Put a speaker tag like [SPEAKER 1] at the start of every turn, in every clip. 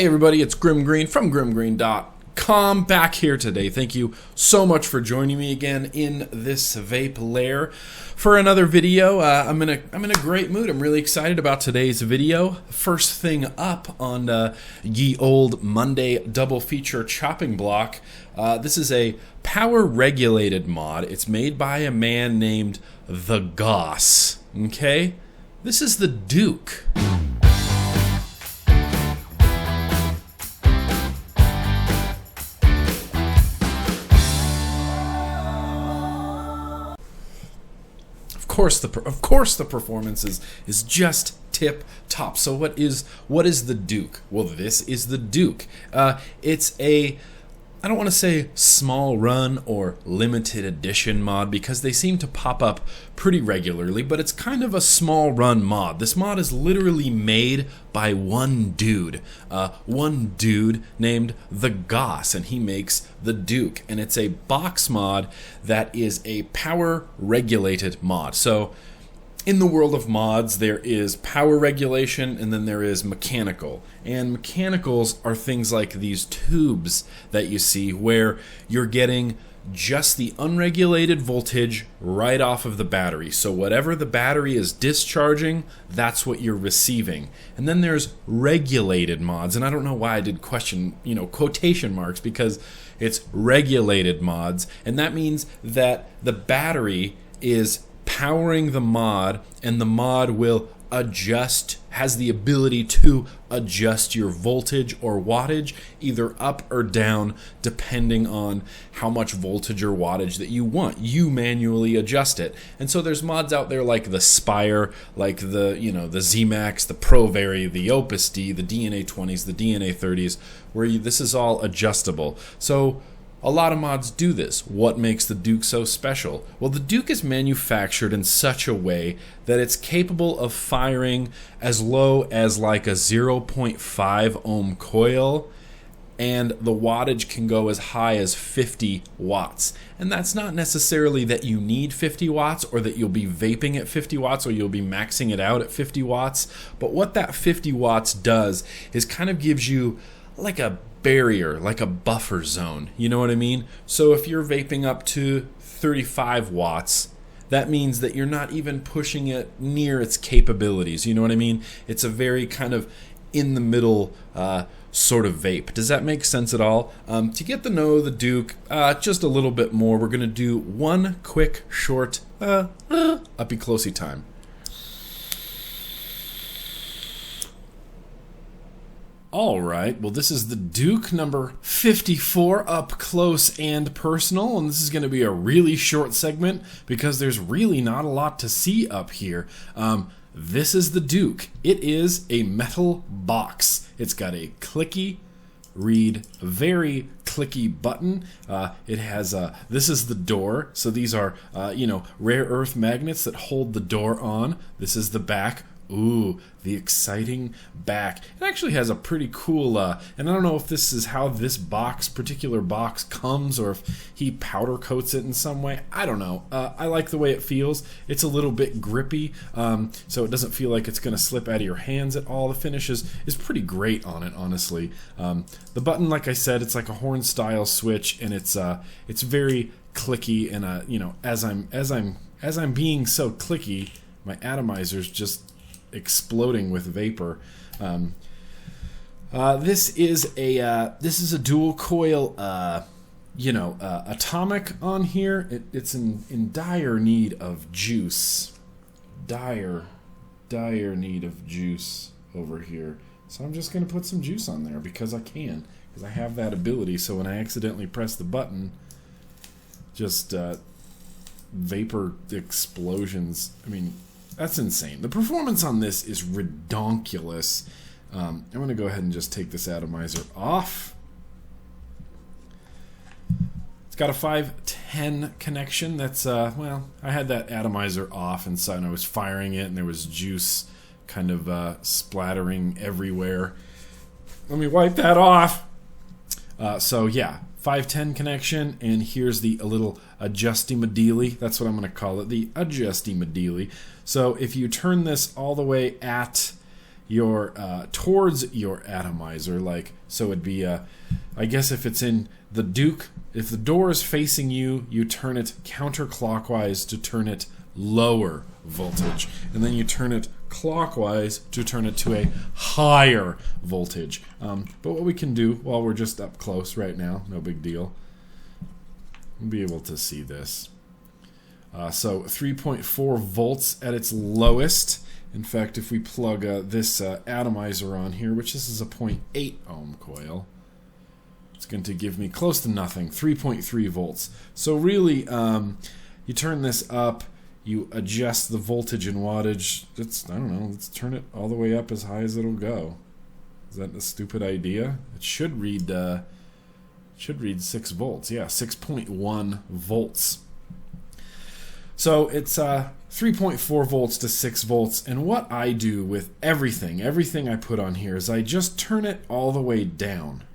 [SPEAKER 1] Hey everybody, it's GrimmGreen from grimgreen.com back here today. Thank you so much for joining me again in this vape lair for another video. I'm in a great mood. I'm really excited about today's video. First thing up on ye old Monday double feature chopping block. This is a power regulated mod. It's made by a man named TheGoss. Okay, this is the Duke. Of course the performance is just tip top. So what is the Duke? Well, this is the Duke. It's a, I don't want to say small run or limited edition mod because they seem to pop up pretty regularly, but it's kind of a small run mod. This mod is literally made by one dude named TheGoss, and he makes the Duke, and it's a box mod that is a power regulated mod. So in the world of mods, there is power regulation and then there is mechanical. And mechanicals are things like these tubes that you see where you're getting just the unregulated voltage right off of the battery. So whatever the battery is discharging, that's what you're receiving. And then there's regulated mods, and I don't know why I did quotation marks, because it's regulated mods, and that means that the battery is powering the mod, and the mod will adjust, has the ability to adjust your voltage or wattage either up or down depending on how much voltage or wattage that you want. You manually adjust it. And so there's mods out there like the Spire, like the ZMax, the ProVary, the Opus D, the DNA 20s, the DNA 30s, where this is all adjustable. So a lot of mods do this. What makes the Duke so special? Well, the Duke is manufactured in such a way that it's capable of firing as low as like a 0.5 ohm coil, and the wattage can go as high as 50 watts. And that's not necessarily that you need 50 watts or that you'll be vaping at 50 watts or you'll be maxing it out at 50 watts. But what that 50 watts does is kind of gives you like a barrier, like a buffer zone, you know what I mean? So if you're vaping up to 35 watts, that means that you're not even pushing it near its capabilities, you know what I mean? It's a very kind of in the middle sort of vape. Does that make sense at all? To get to know the Duke just a little bit more, we're gonna do one quick short uppy closey time. Alright, well this is the Duke number 54 up close and personal, and this is going to be a really short segment because there's really not a lot to see up here. This is the Duke. It is a metal box. It's got a clicky read, very clicky button. It has this is the door, so these are rare earth magnets that hold the door on. This is the back. Ooh, the exciting back. It actually has a pretty cool, and I don't know if this is how this particular box comes, or if he powder coats it in some way. I don't know. I like the way it feels. It's a little bit grippy, so it doesn't feel like it's going to slip out of your hands at all. The finish is pretty great on it, honestly. The button, like I said, it's like a horn style switch, and it's very clicky, and as I'm being so clicky, my atomizer's just exploding with vapor. This is a dual coil atomic on here. It's in dire need of juice. Dire need of juice over here. So I'm just gonna put some juice on there because I can, because I have that ability. So when I accidentally press the button, just vapor explosions. I mean, that's insane. The performance on this is redonkulous. I'm going to go ahead and just take this atomizer off. It's got a 510 connection. That's, well, I had that atomizer off inside and I was firing it and there was juice kind of splattering everywhere. Let me wipe that off. So yeah, 510 connection, and here's a little adjusty-madeely. That's what I'm going to call it, the adjusty-madeely. So if you turn this all the way at, your towards your atomizer, like so it'd be I guess if it's in the Duke, if the door is facing you, you turn it counterclockwise to turn it lower voltage, and then you turn it clockwise to turn it to a higher voltage. But what we can do while we're just up close right now, no big deal, we'll be able to see this. So 3.4 volts at its lowest. In fact, if we plug this atomizer on here, which this is a 0.8 ohm coil, it's going to give me close to nothing, 3.3 volts. So really, you turn this up, you adjust the voltage and wattage. I don't know, let's turn it all the way up as high as it'll go. Is that a stupid idea? It should read 6 volts. Yeah, 6.1 volts. So it's 3.4 volts to 6 volts, and what I do with everything I put on here is I just turn it all the way down.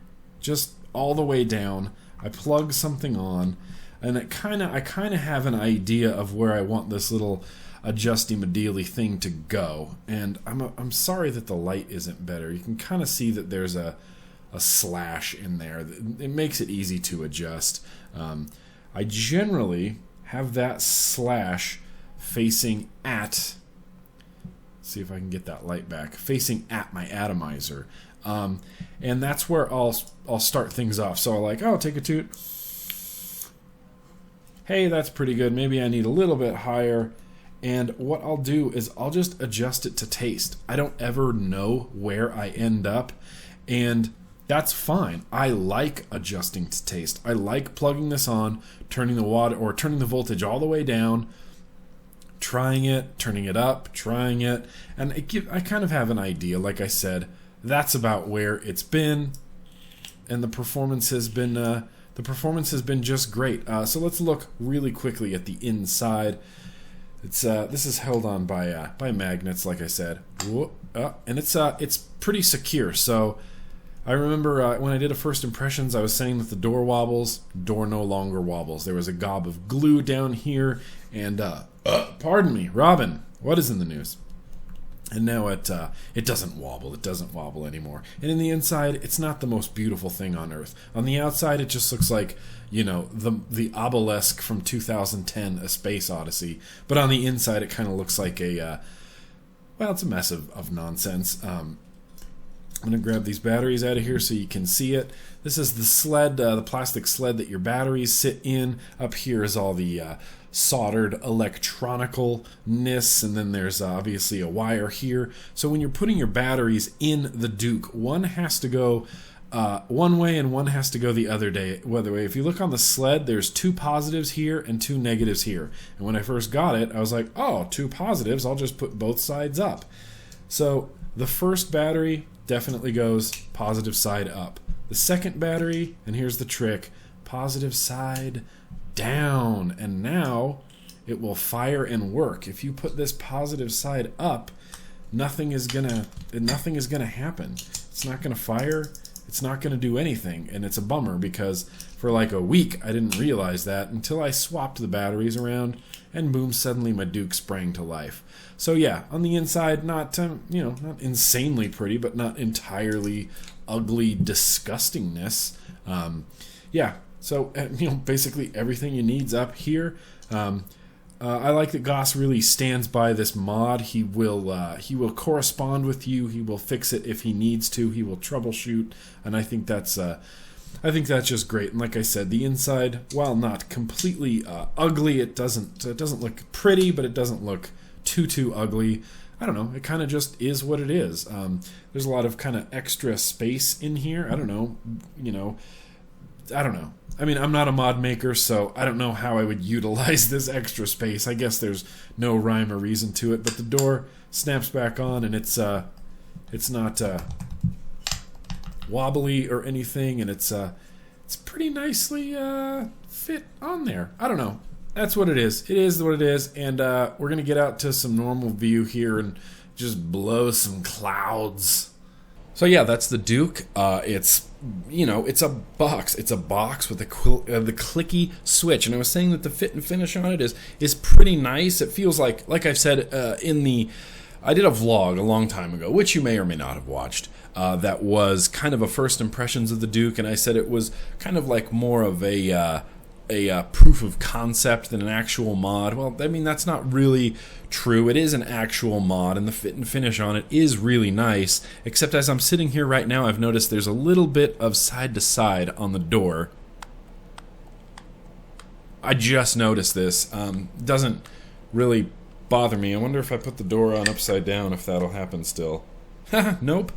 [SPEAKER 1] Just all the way down. I plug something on, and I kind of have an idea of where I want this little adjusty-madealy thing to go. And I'm sorry that the light isn't better. You can kind of see that there's a slash in there. It makes it easy to adjust. I generally have that slash facing at, see if I can get that light back, facing at my atomizer. And that's where I'll start things off. So I'll take a toot. Hey, that's pretty good. Maybe I need a little bit higher. And what I'll do is I'll just adjust it to taste. I don't ever know where I end up, and that's fine. I like adjusting to taste. I like plugging this on, turning the watt or turning the voltage all the way down, trying it, turning it up, trying it, and I kind of have an idea. Like I said, that's about where it's been, and the performance has been just great. So let's look really quickly at the inside. This is held on by magnets, like I said, and it's pretty secure. So I remember when I did a first impressions, I was saying that the door wobbles. Door no longer wobbles. There was a gob of glue down here, and pardon me, Robin, what is in the news? And now it doesn't wobble. It doesn't wobble anymore. And in the inside, it's not the most beautiful thing on earth. On the outside, it just looks like, the obelisk from 2010, A Space Odyssey. But on the inside, it kind of looks like it's a mess of nonsense. I'm going to grab these batteries out of here so you can see it. This is the sled, the plastic sled that your batteries sit in. Up here is all the soldered electronicalness, and then there's obviously a wire here. So when you're putting your batteries in the Duke, one has to go one way and one has to go the other way. If you look on the sled, there's 2 positives here and 2 negatives here. And when I first got it, I was like, 2 positives, I'll just put both sides up. So the first battery definitely goes positive side up. The second battery, and here's the trick, positive side down. And now it will fire and work. If you put this positive side up, nothing is gonna happen. It's not gonna fire. It's not gonna do anything, and it's a bummer because for like a week I didn't realize that until I swapped the batteries around, and boom, suddenly my Duke sprang to life. So yeah, on the inside, not not insanely pretty, but not entirely ugly disgustingness. So basically everything you need's up here. I like that Goss really stands by this mod. He will correspond with you. He will fix it if he needs to. He will troubleshoot, and I think that's just great. And like I said, the inside, while not completely ugly, it doesn't look pretty, but it doesn't look too ugly. I don't know. It kind of just is what it is. There's a lot of kind of extra space in here. I don't know. I don't know. I mean, I'm not a mod maker, so I don't know how I would utilize this extra space. I guess there's no rhyme or reason to it, but the door snaps back on, and it's not wobbly or anything, and it's pretty nicely fit on there. I don't know. That's what it is. It is what it is, and we're gonna get out to some normal view here and just blow some clouds. So yeah, that's the Duke. It's a box. It's a box with the clicky switch. And I was saying that the fit and finish on it is pretty nice. It feels like I've said in the I did a vlog a long time ago, which you may or may not have watched, that was kind of a first impressions of the Duke, and I said it was kind of like more of a proof of concept than an actual mod. Well, I mean, that's not really true. It is an actual mod, and the fit and finish on it is really nice, except as I'm sitting here right now, I've noticed there's a little bit of side to side on the door. I just noticed this. Doesn't really bother me. I wonder if I put the door on upside down if that'll happen still. Nope.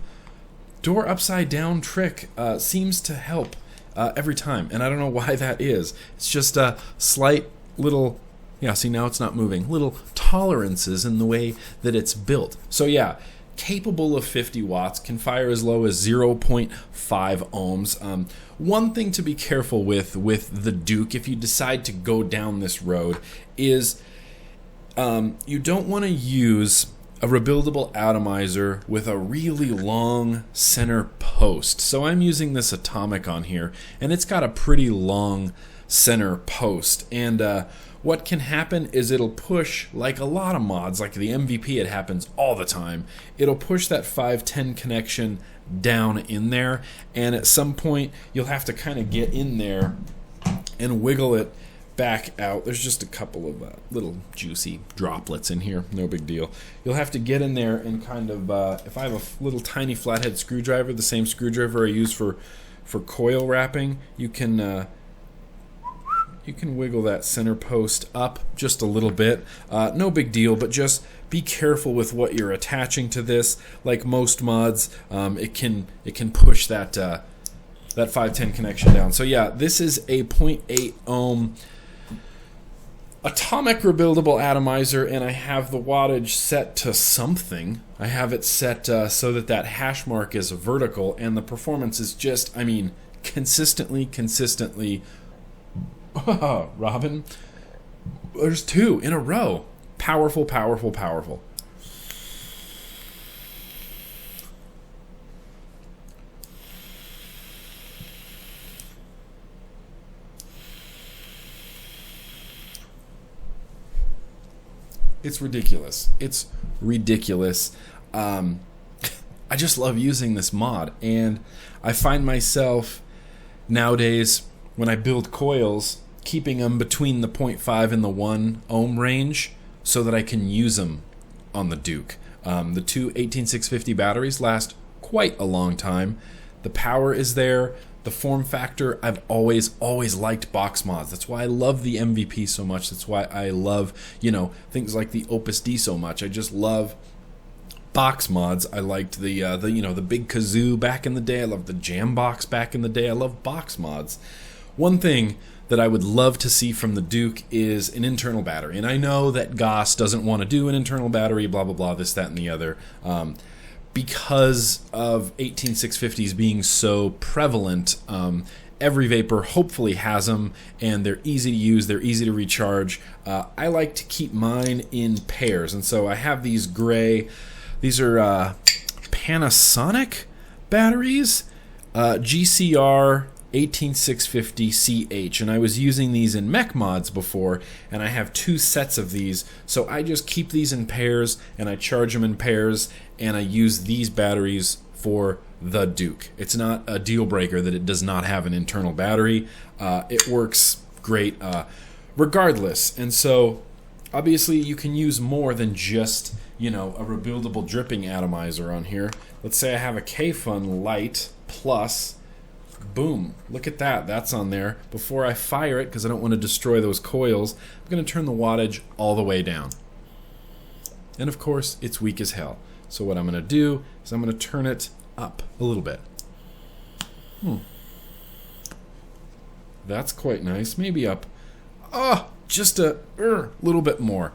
[SPEAKER 1] Door upside down trick seems to help every time, and I don't know why that is. It's just a slight little, yeah, see, now it's not moving, little tolerances in the way that it's built. So yeah, capable of 50 watts, can fire as low as 0.5 ohms. One thing to be careful with the Duke, if you decide to go down this road, is you don't want to use a rebuildable atomizer with a really long center post. So I'm using this Atomic on here, and it's got a pretty long center post. And what can happen is it'll push, like a lot of mods, like the MVP, it happens all the time. It'll push that 510 connection down in there, and at some point you'll have to kind of get in there and wiggle it back out. There's just a couple of little juicy droplets in here, no big deal. You'll have to get in there and kind of, if I have a little tiny flathead screwdriver, the same screwdriver I use for coil wrapping, you can wiggle that center post up just a little bit. No big deal, but just be careful with what you're attaching to this. Like most mods, it can push that 510 connection down. So yeah, this is a 0.8 ohm Atomic rebuildable atomizer, and I have the wattage set to something. I have it set so that hash mark is vertical, and the performance is just, I mean, consistently. Robin, there's 2 in a row. Powerful. It's ridiculous. I just love using this mod, and I find myself nowadays, when I build coils, keeping them between the 0.5 and the 1 ohm range so that I can use them on the Duke. The 2 18650 batteries last quite a long time. The power is there. The form factor, I've always liked box mods. That's why I love the MVP so much. That's why I love, things like the Opus D so much. I just love box mods. I liked the big kazoo back in the day. I loved the jam box back in the day. I love box mods. One thing that I would love to see from the Duke is an internal battery. And I know that Goss doesn't want to do an internal battery, blah, blah, blah, this, that, and the other. Because of 18650s being so prevalent, every vapor hopefully has them, and they're easy to use, they're easy to recharge. I like to keep mine in pairs, and so I have these gray, these are Panasonic batteries, GCR 18650CH, and I was using these in mech mods before, and I have 2 sets of these, so I just keep these in pairs, and I charge them in pairs, and I use these batteries for the Duke. It's not a deal breaker that it does not have an internal battery. It works great regardless, and so obviously you can use more than just a rebuildable dripping atomizer on here. Let's say I have a K-Fun Light Plus. Boom, look at that, that's on there. Before I fire it, because I don't want to destroy those coils, I'm going to turn the wattage all the way down. And of course, it's weak as hell. So what I'm going to do is I'm going to turn it up a little bit. That's quite nice. Maybe up just a little bit more.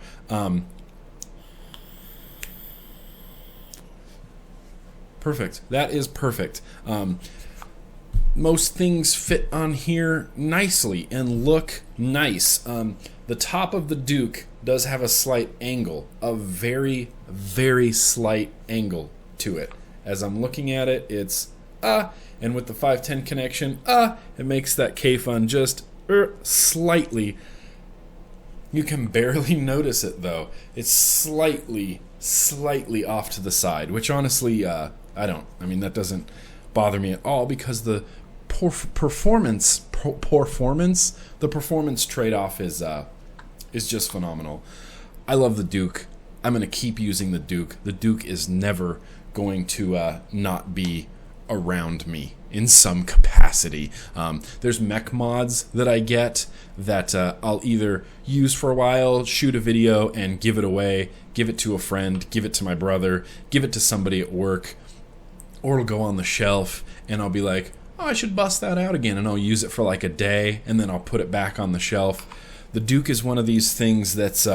[SPEAKER 1] Perfect. That is perfect. Most things fit on here nicely and look nice. The top of the Duke does have a slight angle, a very, very slight angle to it. As I'm looking at it, it's and with the 510 connection, it makes that K-Fun just slightly You can barely notice it though. It's slightly off to the side, which honestly, that doesn't bother me at all, because the performance trade-off is just phenomenal. I love the Duke. I'm going to keep using the Duke. The Duke is never going to not be around me in some capacity. There's mech mods that I get that I'll either use for a while, shoot a video, and give it away, give it to a friend, give it to my brother, give it to somebody at work, or it'll go on the shelf, and I'll be like, oh, I should bust that out again, and I'll use it for like a day, and then I'll put it back on the shelf. The Duke is one of these things that's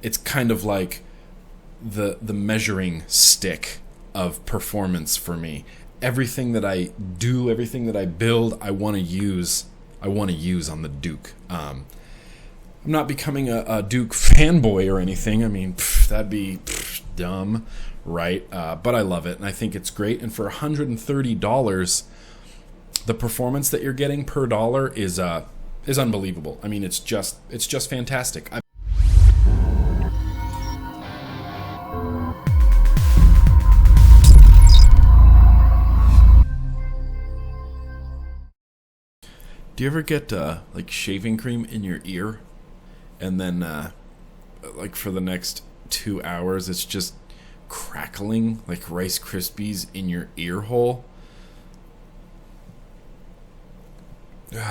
[SPEAKER 1] it's kind of like the measuring stick of performance for me. Everything that I do, everything that I build, I want to use on the Duke. I'm not becoming a Duke fanboy or anything. I mean, that'd be dumb, right? But I love it, and I think it's great. And for $130, the performance that you're getting per dollar is unbelievable. I mean, it's just fantastic. Do you ever get like shaving cream in your ear, and then like for the next 2 hours it's just crackling like Rice Krispies in your ear hole?